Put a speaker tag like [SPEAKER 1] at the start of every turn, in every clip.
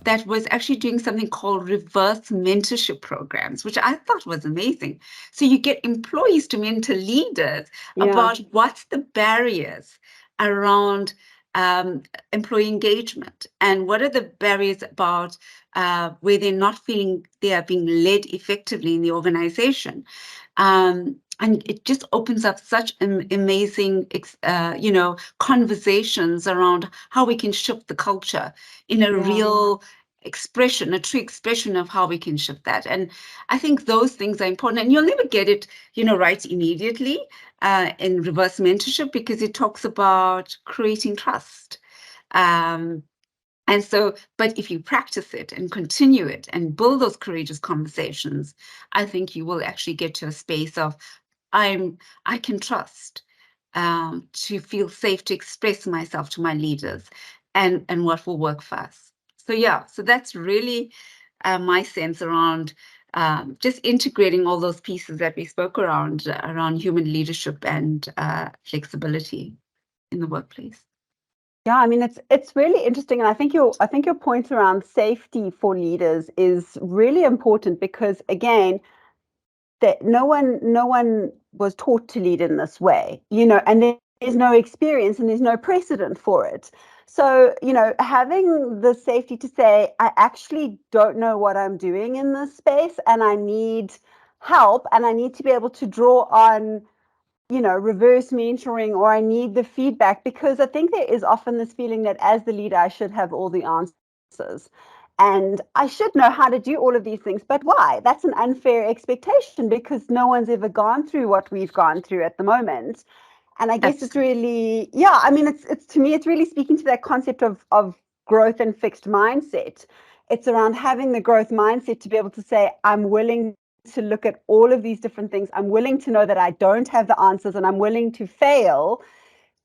[SPEAKER 1] that was actually doing something called reverse mentorship programs, which I thought was amazing. So you get employees to mentor leaders about what's the barriers around employee engagement, and what are the barriers about where they're not feeling they are being led effectively in the organization. And it just opens up such amazing, conversations around how we can shift the culture in a real expression, a true expression of how we can shift that. And I think those things are important. And you'll never get it, right immediately in reverse mentorship, because it talks about creating trust. And so, but if you practice it and continue it and build those courageous conversations, I think you will actually get to a space of I can trust to feel safe to express myself to my leaders, and what will work for us. So yeah, so that's really my sense around just integrating all those pieces that we spoke around human leadership and flexibility in the workplace.
[SPEAKER 2] Yeah, I mean it's really interesting, and I think your point around safety for leaders is really important, because again, that no one was taught to lead in this way, and there's no experience and there's no precedent for it. So, having the safety to say, I actually don't know what I'm doing in this space and I need help, and I need to be able to draw on, reverse mentoring, or I need the feedback, because I think there is often this feeling that as the leader, I should have all the answers. And I should know how to do all of these things, but why? That's an unfair expectation, because no one's ever gone through what we've gone through at the moment. And I guess it's really, I mean, it's to me, it's really speaking to that concept of growth and fixed mindset. It's around having the growth mindset to be able to say, I'm willing to look at all of these different things. I'm willing to know that I don't have the answers, and I'm willing to fail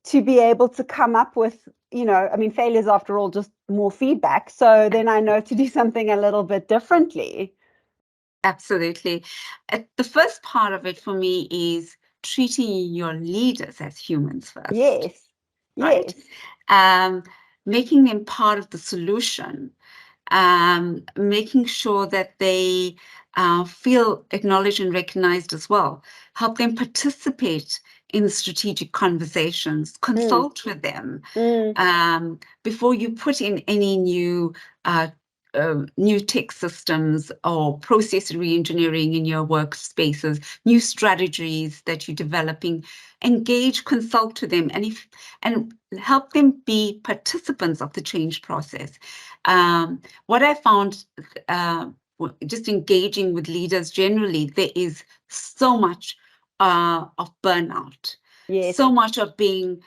[SPEAKER 2] to be able to come up with, I mean, failure is after all just more feedback. So then I know to do something a little bit differently.
[SPEAKER 1] Absolutely. The first part of it for me is treating your leaders as humans first,
[SPEAKER 2] Yes.
[SPEAKER 1] right? Making them part of the solution, making sure that they feel acknowledged and recognized as well. Help them participate in strategic conversations, consult with them before you put in any new tech systems or process re-engineering in your workspaces, new strategies that you're developing. Engage, consult to them, and help them be participants of the change process. What I found, just engaging with leaders generally, there is so much of burnout, so much of being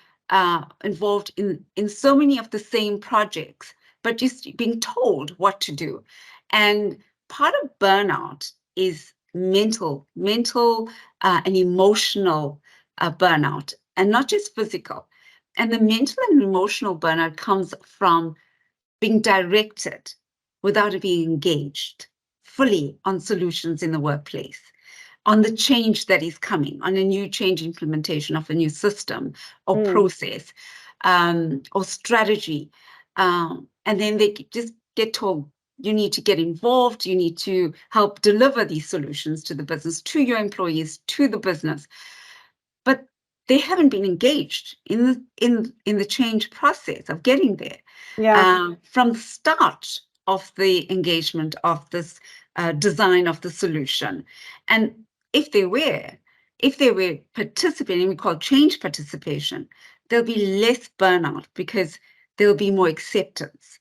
[SPEAKER 1] involved in so many of the same projects, but just being told what to do. And part of burnout is mental and emotional burnout, and not just physical. And the mental and emotional burnout comes from being directed without being engaged fully on solutions in the workplace, on the change that is coming, on a new change implementation of a new system or process or strategy. And then they just get told, you need to get involved, you need to help deliver these solutions to the business, to your employees, to the business. But they haven't been engaged in the change process of getting there. From the start of the engagement of this design of the solution. And if they were participating, we call change participation, there'll be less burnout because there'll be more acceptance.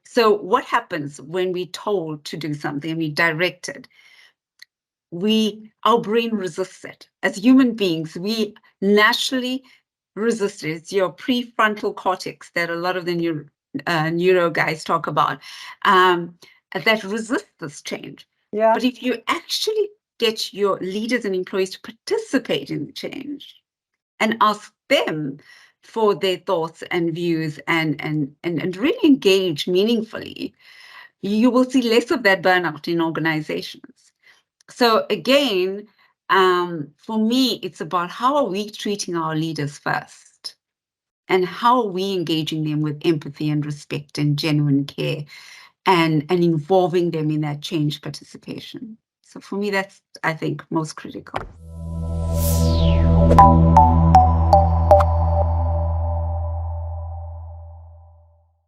[SPEAKER 1] So what happens when we're told to do something and we direct it? Our brain resists it. As human beings, we naturally resist it. It's your prefrontal cortex that a lot of the neuro guys talk about, that resist this change. But if you actually get your leaders and employees to participate in the change and ask them for their thoughts and views and really engage meaningfully, you will see less of that burnout in organizations. So again, for me, it's about how are we treating our leaders first, and how are we engaging them with empathy and respect and genuine care, and involving them in that change participation. So for me, that's, I think, most critical.